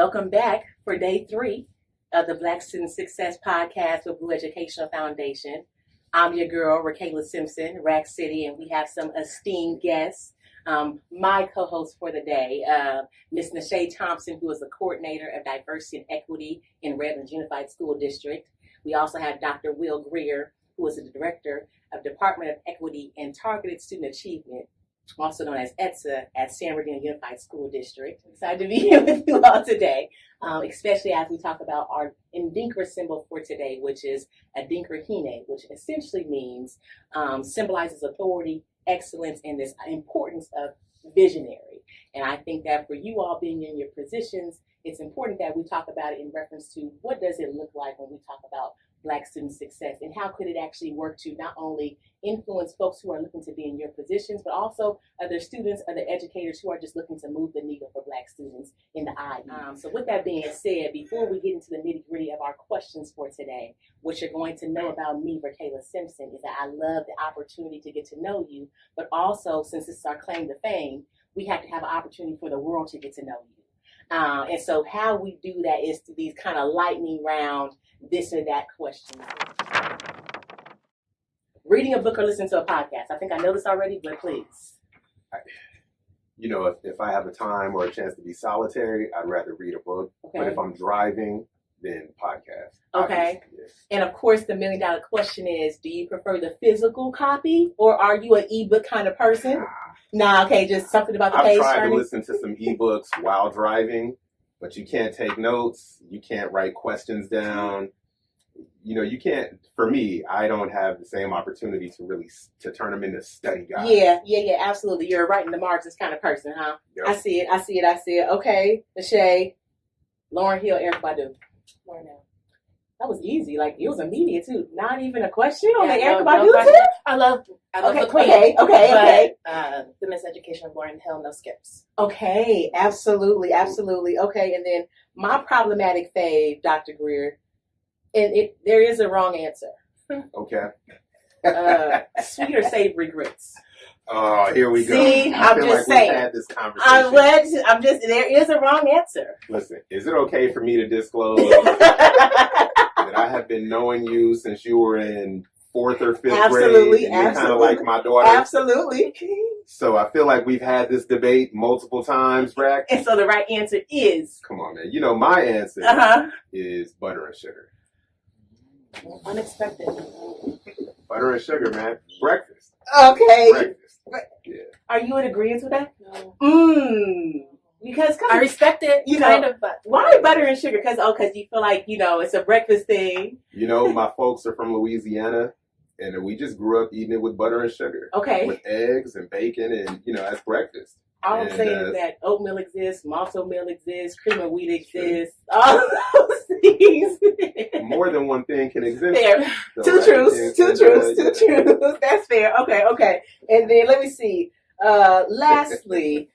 Welcome back for day 3 of the Black Student Success Podcast with Blue Educational Foundation. I'm your girl, Naché Thompson, Rack City, and we have some esteemed guests. My co-host for the day, Ms. Naché Thompson, who is the coordinator of diversity and equity in Redlands Unified School District. We also have Dr. Wil Greer, who is the director of Department of Equity and Targeted Student Achievement, also known as ETSA at San Bernardino Unified School District. Excited to be here with you all today, especially as we talk about our Ndinkra symbol for today, which is Adinkra Hine, which essentially means, symbolizes authority, excellence, and this importance of visionary. And I think that for you all being in your positions, it's important that we talk about it in reference to what does it look like when we talk about Black student success, and how could it actually work to not only influence folks who are looking to be in your positions, but also other students, other educators who are just looking to move the needle for Black students in the IE. So with that being said, before we get into the nitty gritty of our questions for today, what you're going to know about me, Naché Thompson, is that I love the opportunity to get to know you, but also, since this is our claim to fame, we have to have an opportunity for the world to get to know you. And so how we do that is through these kind of lightning round, this or that questions. Reading a book or listening to a podcast. I think I know this already, but please. If I have a time or a chance to be solitary, I'd rather read a book. Okay. But if I'm driving, then podcast. Okay. Yes. And of course, the $1 million question is, do you prefer the physical copy or are you an ebook kind of person? Nah, okay, just something about the page turning. I've tried to listen to some ebooks while driving, but you can't take notes. You can't write questions down. You can't, for me, I don't have the same opportunity to turn them into study guides. Yeah, absolutely. You're a writing the margins kind of person, huh? Yep. I see it. Okay, Naché, Lauren Hill, Eric Badu. Lauren Hill. That was easy. Like, it was immediate, too. Not even a question on the Eric Badu tip? I love the queen. Okay. The Miseducation of Lauren Hill, no skips. Okay, absolutely. Okay, and then my problematic fave, Dr. Greer, and there is a wrong answer. Okay. Sweet or savory grits? Oh, here we go. See, I'm just saying. We've had this conversation. There is a wrong answer. Listen, is it okay for me to disclose that I have been knowing you since you were in 4th or 5th grade? Absolutely. You're kind of like my daughter. Absolutely. So I feel like we've had this debate multiple times, Rack. And so the right answer is? Come on, man. My answer is butter and sugar. Unexpected. Butter and sugar, man. Breakfast. Okay. Breakfast. Yeah. Are you in agreement with that? No. Because I respect it, but why butter and sugar? Because you feel like it's a breakfast thing. My folks are from Louisiana, and we just grew up eating it with butter and sugar. Okay. With eggs and bacon, and as breakfast. All I'm saying is that oatmeal exists, malto meal exists, cream of wheat exists, all of those things. More than one thing can exist. Fair. Two truths. That's fair. Okay. And then let me see. Lastly,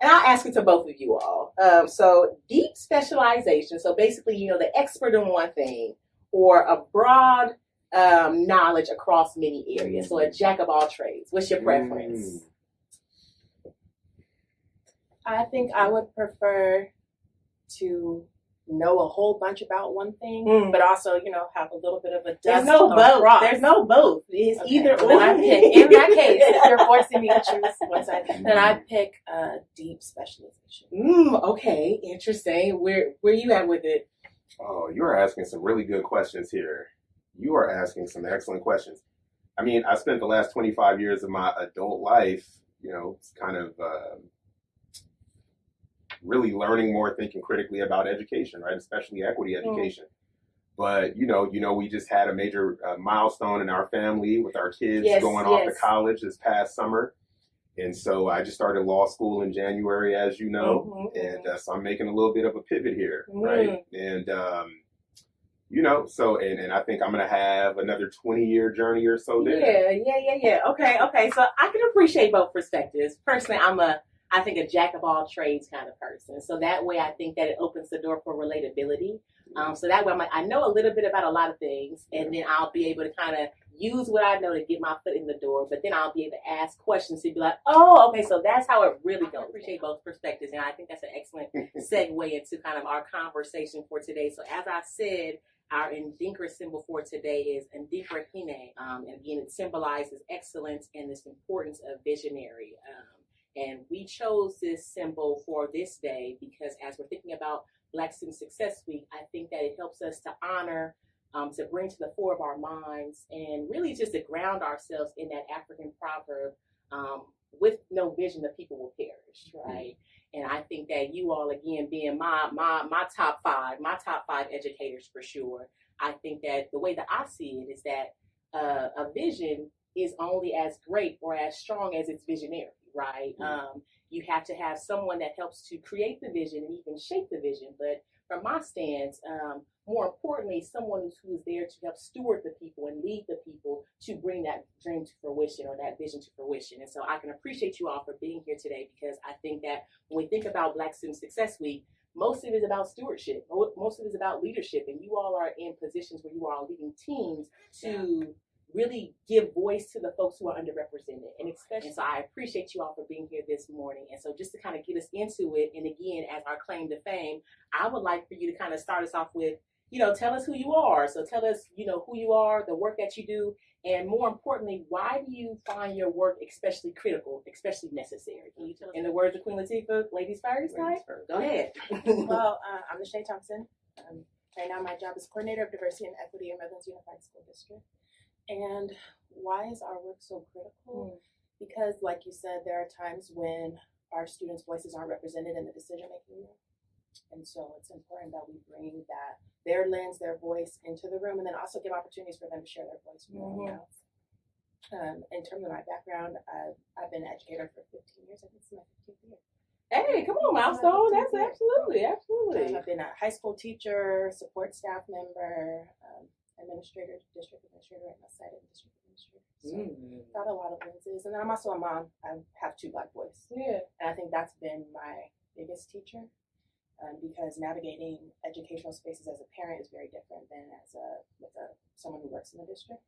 and I'll ask it to both of you all. So deep specialization. So basically, the expert in one thing, or a broad knowledge across many areas. So a jack of all trades. What's your preference? I think I would prefer to know a whole bunch about one thing, but also, have a little bit of a There's no both. It's either or. Then I pick, in that case, if you're forcing me to choose one side, then I pick deep specialization. Okay, interesting. Where you at with it? Oh, you are asking some really good questions here. You are asking some excellent questions. I mean, I spent the last 25 years of my adult life, kind of really learning more, thinking critically about education, right? Especially equity education. But, we just had a major milestone in our family with our kids going off to college this past summer. And so I just started law school in January, as you know, and so I'm making a little bit of a pivot here, right? And, and I think I'm going to have another 20-year journey or so there. Yeah. Okay. So I can appreciate both perspectives. Personally, I think a jack of all trades kind of person. So that way I think that it opens the door for relatability. So that way I'm like, I know a little bit about a lot of things, and then I'll be able to kind of use what I know to get my foot in the door, but then I'll be able to ask questions to be like, oh, okay, so that's how it really goes. I appreciate both perspectives, and I think that's an excellent segue into kind of our conversation for today. So as I said, our Ndinkra symbol for today is Ndinkra Hine, and again, it symbolizes excellence and this importance of visionary. And we chose this symbol for this day because as we're thinking about Black Student Success Week, I think that it helps us to honor, to bring to the fore of our minds, and really just to ground ourselves in that African proverb, with no vision, the people will perish, right? And I think that you all, again, being my top five educators for sure, I think that the way that I see it is that a vision is only as great or as strong as its visionary, right? You have to have someone that helps to create the vision and even shape the vision. But from my stance, more importantly, someone who's there to help steward the people and lead the people to bring that dream to fruition or that vision to fruition. And so I can appreciate you all for being here today, because I think that when we think about Black Student Success Week, most of it is about stewardship. Most of it is about leadership. And you all are in positions where you are leading teams to really give voice to the folks who are underrepresented. And so I appreciate you all for being here this morning. And so just to kind of get us into it, and again, as our claim to fame, I would like for you to kind of start us off with, tell us who you are. So tell us, who you are, the work that you do, and more importantly, why do you find your work especially critical, especially necessary? Can you tell us, in the words of Queen Latifah, ladies first, right? Go ahead. Well, I'm Naché Thompson. Right now my job is Coordinator of Diversity and Equity in Redlands Unified School District. And why is our work so critical? Because, like you said, there are times when our students' voices aren't represented in the decision-making room. And so it's important that we bring their lens, their voice into the room, and then also give opportunities for them to share their voice with everyone else. In terms of my background, I've been an educator for 15 years. I think it's my 15th year. Hey, come on, milestone. That's absolutely. I've been a high school teacher, support staff member, administrator, district administrator, and site district administrator. So got a lot of lenses. And then I'm also a mom. I have 2 Black boys. Yeah. And I think that's been my biggest teacher, because navigating educational spaces as a parent is very different than as someone who works in the district.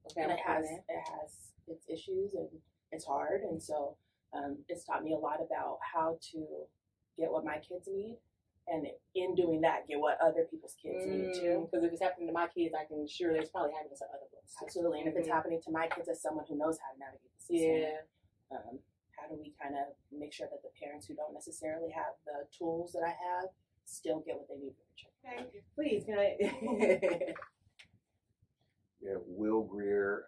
Okay, and it has its issues and it's hard. And so it's taught me a lot about how to get what my kids need. And in doing that, get what other people's kids need too. Because if it's happening to my kids, I can sure it's probably happening to other ones. Absolutely. And if it's happening to my kids as someone who knows how to navigate the system, how do we kind of make sure that the parents who don't necessarily have the tools that I have still get what they need for their children? Okay. Please, can I? Wil Greer,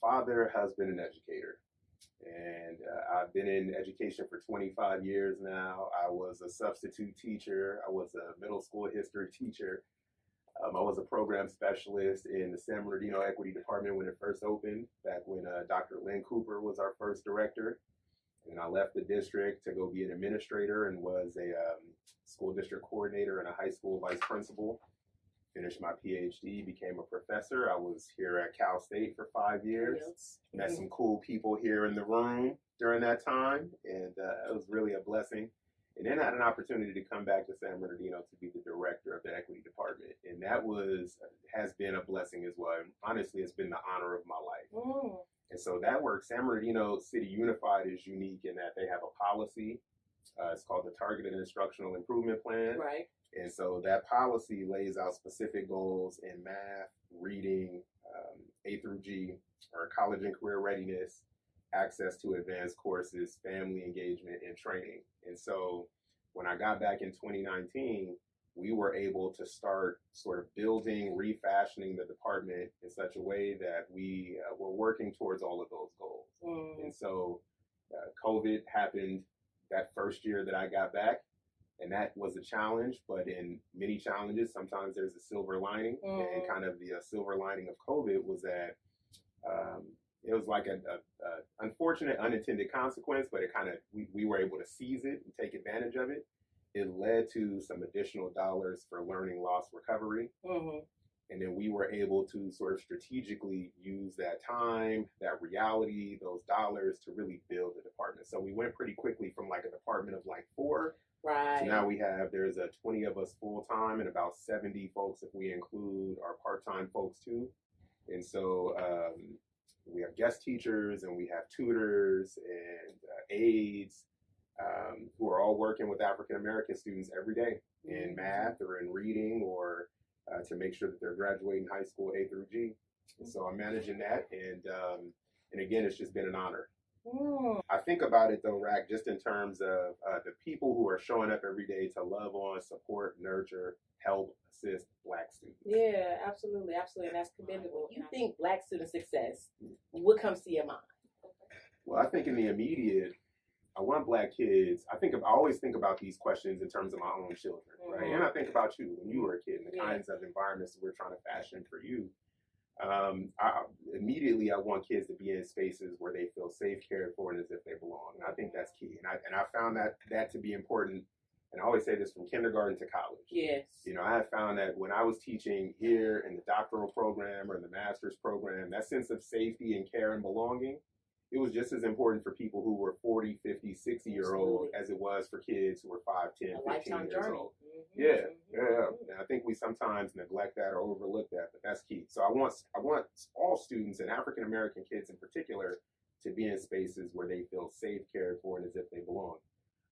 father, husband, and educator. And I've been in education for 25 years now. I was a substitute teacher. I was a middle school history teacher. I was a program specialist in the San Bernardino Equity Department when it first opened, back when Dr. Lynn Cooper was our first director. And I left the district to go be an administrator and was a school district coordinator and a high school vice principal. Finished my PhD, became a professor. I was here at Cal State for 5 years. Met some cool people here in the room during that time, and it was really a blessing. And then I had an opportunity to come back to San Bernardino to be the director of the equity department, and that has been a blessing as well. And honestly, it's been the honor of my life. And so that work, San Bernardino City Unified is unique in that they have a policy. It's called the Targeted Instructional Improvement Plan. Right. And so that policy lays out specific goals in math, reading, A through G, or college and career readiness, access to advanced courses, family engagement, and training. And so when I got back in 2019, we were able to start sort of building, refashioning the department in such a way that we were working towards all of those goals. And so COVID happened that first year that I got back. And that was a challenge, but in many challenges, sometimes there's a silver lining. And kind of the silver lining of COVID was that it was like an unfortunate, unintended consequence, but it kind of, we were able to seize it and take advantage of it. It led to some additional dollars for learning loss recovery. And then we were able to sort of strategically use that time, that reality, those dollars to really build the department. So we went pretty quickly from like a department of like 4. Right. So now there's 20 of us full time and about 70 folks if we include our part-time folks too. And so we have guest teachers and we have tutors and aides who are all working with African American students every day in math or in reading or to make sure that they're graduating high school A through G. And so I'm managing that, and again, it's just been an honor. I think about it though, Rack, just in terms of the people who are showing up every day to love on, support, nurture, help, assist Black students. Yeah, absolutely, absolutely, and that's commendable. You think Black student success, what comes to your mind? Well, I think in the immediate, I want Black kids. I always think about these questions in terms of my own children, right? And I think about you when you were a kid and the kinds of environments that we're trying to fashion for you. Immediately, I want kids to be in spaces where they feel safe, cared for, and as if they belong. And I think that's key. And I found that to be important. And I always say this from kindergarten to college. Yes. You know, I have found that when I was teaching here in the doctoral program or in the master's program, that sense of safety and care and belonging, it was just as important for people who were 40, 50, 60-year-old as it was for kids who were 5, 10, 15 years old. Yeah. And I think we sometimes neglect that or overlook that, but that's key. So I want all students, and African American kids in particular, to be in spaces where they feel safe, cared for, and as if they belong.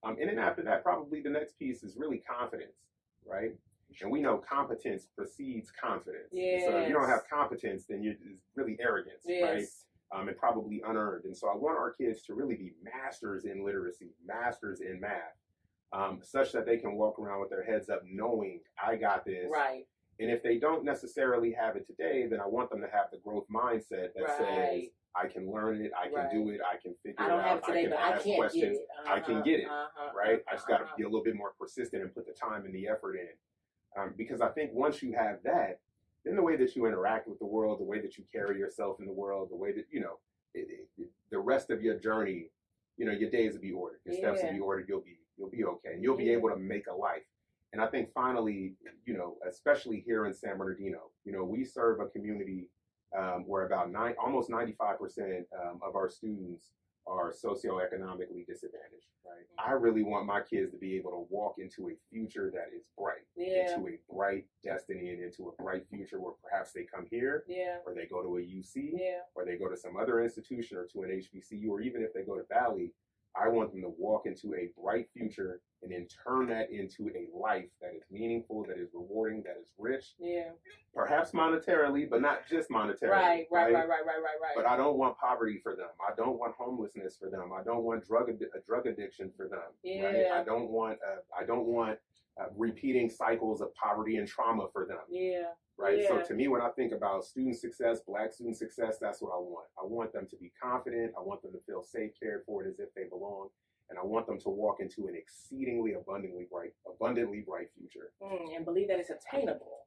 And then after that, probably the next piece is really confidence, right? And we know competence precedes confidence. Yes. So if you don't have competence, then it's really arrogance, right? And probably unearned. And so I want our kids to really be masters in literacy, masters in math, such that they can walk around with their heads up knowing I got this. Right. And if they don't necessarily have it today, then I want them to have the growth mindset that says, I can learn it, I can do it, I can figure it out, I don't have it today, but I can questions, get it. I can get it, right? I just got to be a little bit more persistent and put the time and the effort in. Because I think once you have that, then the way that you interact with the world, the way that you carry yourself in the world, the way that, the rest of your journey, your days will be ordered, your steps will be ordered, you'll be okay, and you'll be able to make a life. And I think finally, especially here in San Bernardino, we serve a community where about almost 95% of our students are socioeconomically disadvantaged, right? I really want my kids to be able to walk into a future that is bright, into a bright destiny and into a bright future where perhaps they come here, or they go to a UC, or they go to some other institution or to an HBCU, or even if they go to Valley, I want them to walk into a bright future and then turn that into a life that is meaningful, that is rewarding, that is rich. Yeah. Perhaps monetarily, but not just monetarily. Right. But I don't want poverty for them. I don't want homelessness for them. I don't want drug addiction for them. Yeah. Right? I don't want repeating cycles of poverty and trauma for them. Yeah. Right. Yeah. So to me, when I think about student success, Black student success, that's what I want. I want them to be confident. I want them to feel safe, cared for, as if they belong. And I want them to walk into an exceedingly abundantly bright future. And believe that it's attainable.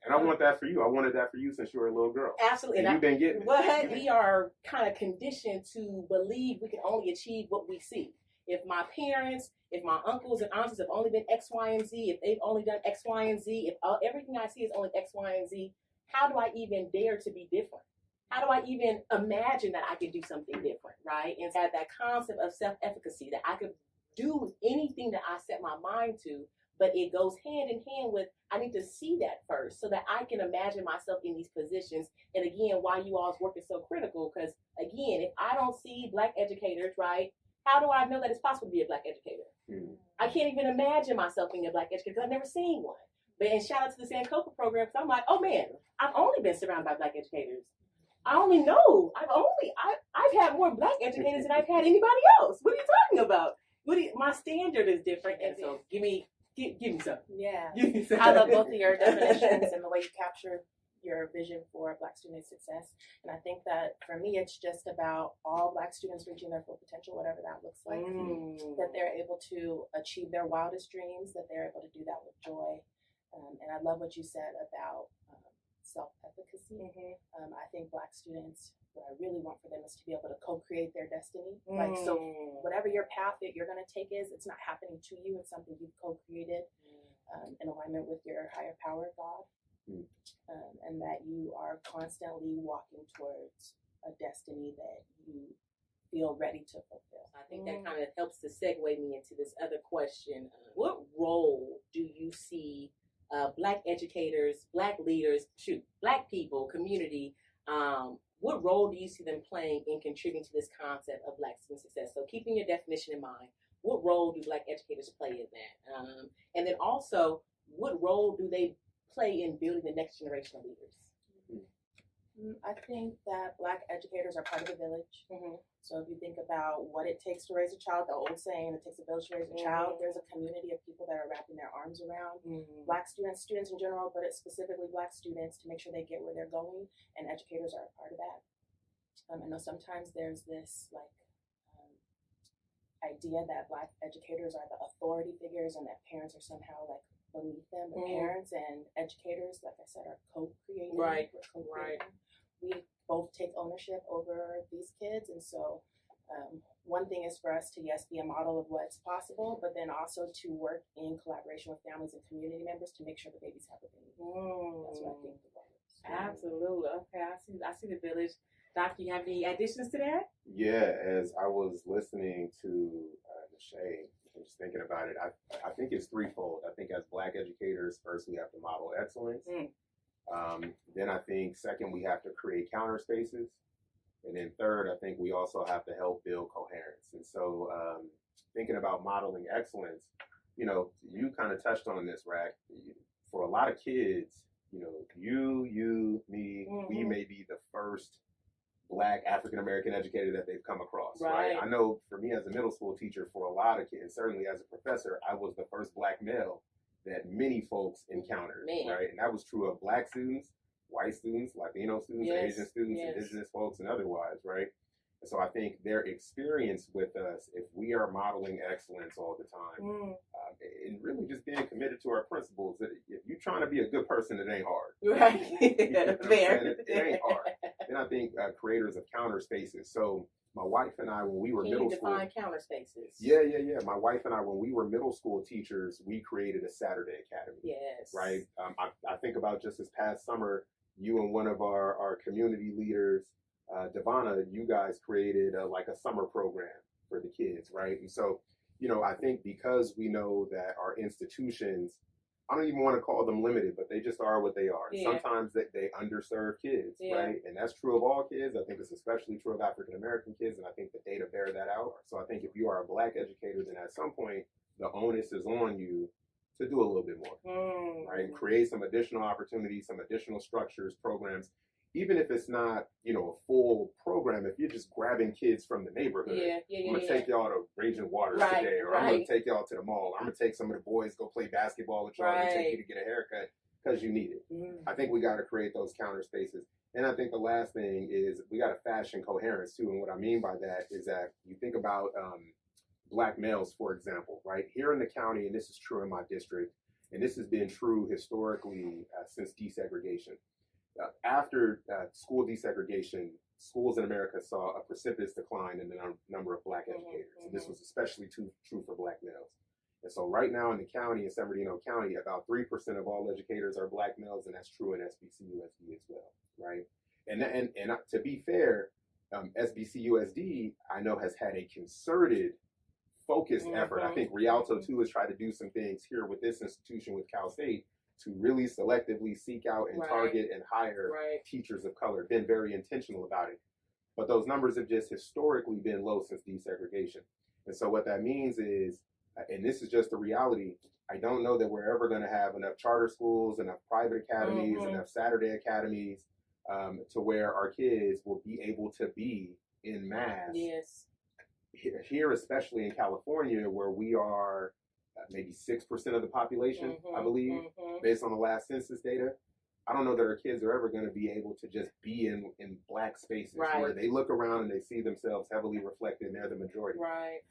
And I want that for you. I wanted that for you since you were a little girl. Absolutely. And you've been getting it. But we are kind of conditioned to believe we can only achieve what we see. If my parents, if my uncles and aunts have only been X, Y, and Z, if they've only done X, Y, and Z, if everything I see is only X, Y, and Z, how do I even dare to be different? How do I even imagine that I could do something different, right? And have that concept of self-efficacy, that I could do anything that I set my mind to, but it goes hand in hand with, I need to see that first so that I can imagine myself in these positions. And again, why you all's work is so critical, because again, if I don't see Black educators, right, how do I know that it's possible to be a Black educator? I can't even imagine myself being a Black educator because I've never seen one. But and shout out to the Sankofa program, because I'm like, oh man, I've only been surrounded by Black educators. I only know. I've had more Black educators than I've had anybody else. What are you talking about? My standard is different, and so give me some. Yeah, I love both of your definitions and the way you capture your vision for Black student success. And I think that for me, it's just about all Black students reaching their full potential, whatever that looks like. That they're able to achieve their wildest dreams. That they're able to do that with joy. And I love what you said about self-efficacy. I think Black students, what I really want for them is to be able to co-create their destiny. Like, so whatever your path that you're going to take is, it's not happening to you. It's something you've co-created in alignment with your higher power, God. And that you are constantly walking towards a destiny that you feel ready to fulfill. I think that kind of helps to segue me into this other question. What role do you see Black educators, Black leaders, Black people, community, what role do you see them playing in contributing to this concept of Black student success? So keeping your definition in mind, what role do Black educators play in that? And then also, what role do they play in building the next generation of leaders? I think that Black educators are part of the village. Mm-hmm. So if you think about what it takes to raise a child, the old saying, it takes a village to raise a child, there's a community of people that are wrapping their arms around Black students in general, but it's specifically Black students to make sure they get where they're going, and educators are a part of that. I know sometimes there's this idea that Black educators are the authority figures and that parents are somehow like beneath them, but parents and educators, like I said, are co-creating. Right. We both take ownership over these kids, and so one thing is for us to be a model of what's possible, but then also to work in collaboration with families and community members to make sure the babies have what they need. That's what I think the goal is. Absolutely. Okay, I see the village. Doc, you have any additions to that? Yeah, as I was listening to Naché, and just thinking about it, I think it's threefold. I think as Black educators, first we have to model excellence. Then I think second, we have to create counter spaces. And then third, I think we also have to help build coherence. And so thinking about modeling excellence, you kind of touched on this, Rack. For a lot of kids, you, me, we may be the first Black African-American educator that they've come across, right? I know for me as a middle school teacher, for a lot of kids, certainly as a professor, I was the first Black male that many folks encountered, right? And that was true of Black students, white students, Latino students, Asian students, indigenous folks, and otherwise, right? And so I think their experience with us, if we are modeling excellence all the time, and really just being committed to our principles, if you're trying to be a good person, it ain't hard. Right. It ain't hard. And I think creators of counter spaces. So my wife and I, when we were middle school. Can you define counter spaces? Yeah. My wife and I, when we were middle school teachers, we created a Saturday Academy. Yes. Right? I think about just this past summer, you and one of our community leaders, Devonna, you guys created a summer program for the kids, right? And so, I think because we know that our institutions, I don't even want to call them limited, but they just are what they are. Yeah. Sometimes they underserve kids, right? And that's true of all kids. I think it's especially true of African-American kids, and I think the data bear that out. So I think if you are a Black educator, then at some point, the onus is on you to do a little bit more, right? Create some additional opportunities, some additional structures, programs, even if it's not, a full program. If you're just grabbing kids from the neighborhood, I'm going to take y'all to Raging Waters today, or I'm going to take y'all to the mall. I'm going to take some of the boys, go play basketball with y'all, and take you to get a haircut because you need it. I think we got to create those counter spaces. And I think the last thing is we got to fashion coherence too. And what I mean by that is that you think about Black males, for example, right? Here in the county, and this is true in my district, and this has been true historically since desegregation. After school desegregation, schools in America saw a precipitous decline in the number of Black educators. And this was especially true for Black males. And so right now in the county, in San Bernardino County, about 3% of all educators are Black males, and that's true in SBC USD as well, right? And to be fair, SBC USD, I know, has had a concerted, focused effort. I think Rialto too has tried to do some things here with this institution, with Cal State, to really selectively seek out and target and hire teachers of color, been very intentional about it. But those numbers have just historically been low since desegregation. And so what that means is, and this is just the reality, I don't know that we're ever going to have enough charter schools, enough private academies, enough Saturday academies, to where our kids will be able to be in mass. Yes. Here, especially in California, where we are maybe 6% of the population, I believe, based on the last census data. I don't know that our kids are ever going to be able to just be in Black spaces where they look around and they see themselves heavily reflected and they're the majority.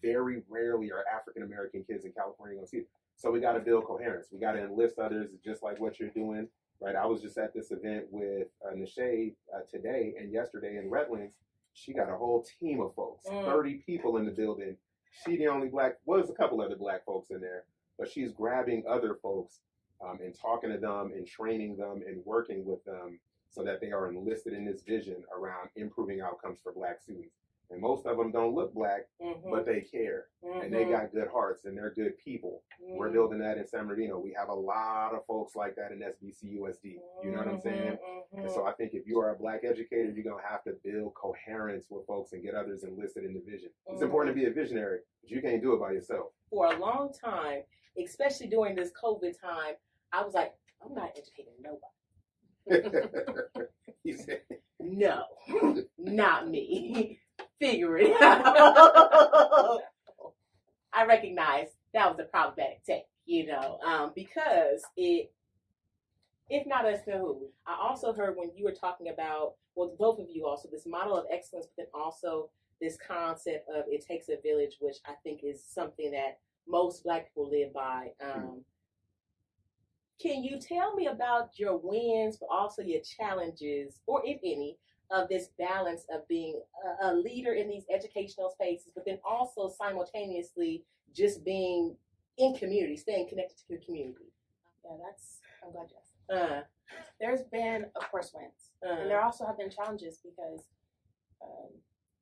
Very rarely are African-American kids in California going to see it. So we got to build coherence. We got to enlist others just like what you're doing, right? I was just at this event with Naché today and yesterday in Redlands. She got a whole team of folks, 30 people in the building. She the only Black, well, there's a couple other Black folks in there, but she's grabbing other folks and talking to them and training them and working with them so that they are enlisted in this vision around improving outcomes for Black students. And most of them don't look black, but they care. And they got good hearts and they're good people. We're building that in San Bernardino. We have a lot of folks like that in SBC USD. You know what I'm saying? And so I think if you are a black educator, you're going to have to build coherence with folks and get others enlisted in the vision. It's important to be a visionary, but you can't do it by yourself. For a long time, especially during this COVID time, I was like, I'm not educating nobody. He said, no, not me. Figure it out. I recognize that was a problematic take, because if not us, then who? I also heard when you were talking about, well, both of you also, this model of excellence, but then also this concept of it takes a village, which I think is something that most Black people live by. Can you tell me about your wins, but also your challenges, or if any, of this balance of being a leader in these educational spaces, but then also simultaneously just being in community, staying connected to your community? Yeah, I'm glad you asked. There's been, of course, wins. And there also have been challenges because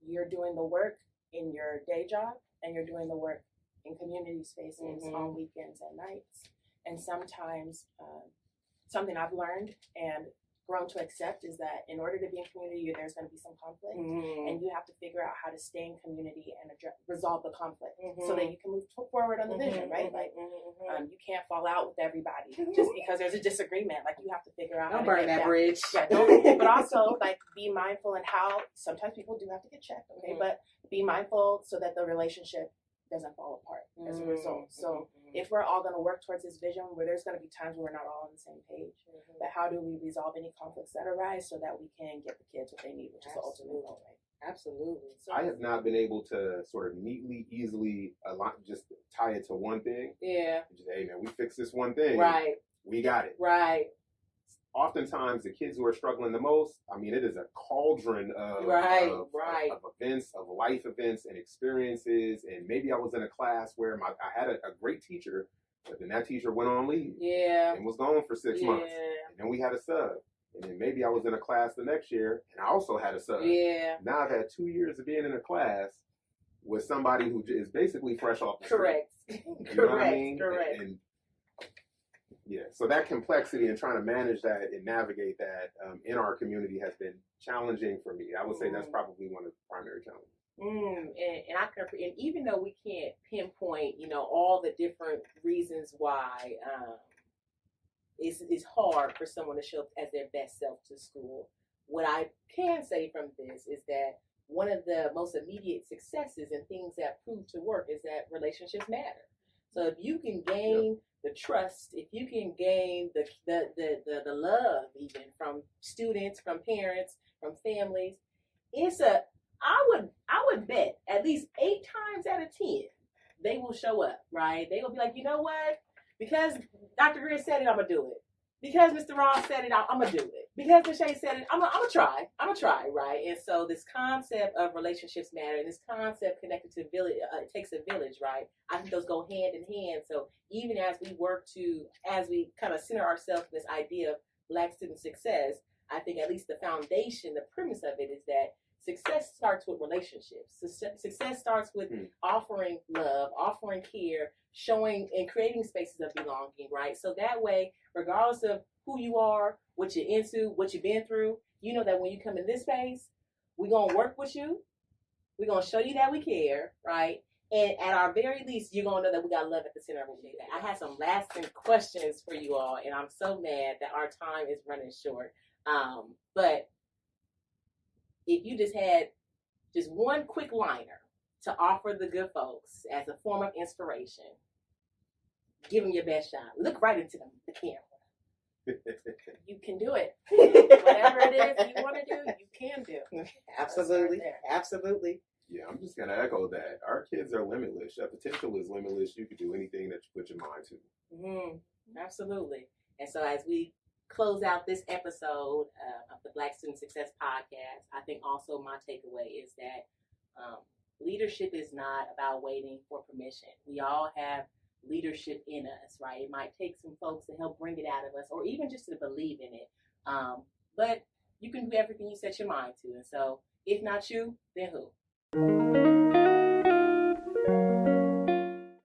you're doing the work in your day job and you're doing the work in community spaces on weekends and nights. And sometimes something I've learned and grown to accept is that in order to be in community, there's going to be some conflict, and you have to figure out how to stay in community and resolve the conflict so that you can move forward on the vision, right? Like, you can't fall out with everybody just because there's a disagreement. Like, you have to figure out don't burn that bridge. Yeah, don't. But also, like, be mindful in how sometimes people do have to get checked, okay? But be mindful so that the relationship doesn't fall apart as a result. So if we're all going to work towards this vision, where there's going to be times where we're not all on the same page, but how do we resolve any conflicts that arise so that we can get the kids what they need, which is the ultimate goal, right? Absolutely. So I have not been able to sort of neatly, easily just tie it to one thing. Yeah. Just, hey, man, we fixed this one thing. Right. We got it. Right. Oftentimes, the kids who are struggling the most, I mean, it is a cauldron of events, of life events and experiences. And maybe I was in a class where I had a great teacher, but then that teacher went on leave. Yeah. And was gone for 6 months. And then we had a sub. And then maybe I was in a class the next year, and I also had a sub. Yeah. Now I've had 2 years of being in a class with somebody who is basically fresh off the Correct. street. You Correct. know what I mean? Correct. And yeah, so that complexity and trying to manage that and navigate that in our community has been challenging for me. I would say that's probably one of the primary challenges. And even though we can't pinpoint, all the different reasons why it's hard for someone to show up as their best self to school, what I can say from this is that one of the most immediate successes and things that prove to work is that relationships matter. So if you can gain the trust, if you can gain the love even from students, from parents, from families, I would bet at least 8 times out of 10 they will show up, right? They will be like, you know what? Because Dr. Greer said it, I'm gonna do it. Because Mr. Ross said it, I'm gonna do it. Because Naché said it, I'm gonna try. Right? And so this concept of relationships matter, and this concept connected to village, it takes a village, right? I think those go hand in hand. So even as we kind of center ourselves in this idea of Black student success, I think at least the foundation, the premise of it is that success starts with relationships. Success starts with offering love, offering care, showing and creating spaces of belonging, right? So that way, regardless of who you are, what you're into, what you've been through, you know that when you come in this space, we're going to work with you. We're going to show you that we care, right? And at our very least, you're going to know that we got love at the center of what we do. I had some lasting questions for you all, and I'm so mad that our time is running short. But if you just had just one quick liner to offer the good folks as a form of inspiration, give them your best shot. Look right into the camera. You can do it. Whatever it is you want to do, you can do. Absolutely. Absolutely. Yeah, I'm just going to echo that. Our kids are limitless. Their potential is limitless. You can do anything that you put your mind to. Absolutely. And so as we close out this episode of the Black Student Success Podcast, I think also my takeaway is that leadership is not about waiting for permission. We all have leadership in us, right? It might take some folks to help bring it out of us, or even just to believe in it. But you can do everything you set your mind to. And so if not you, then who? you.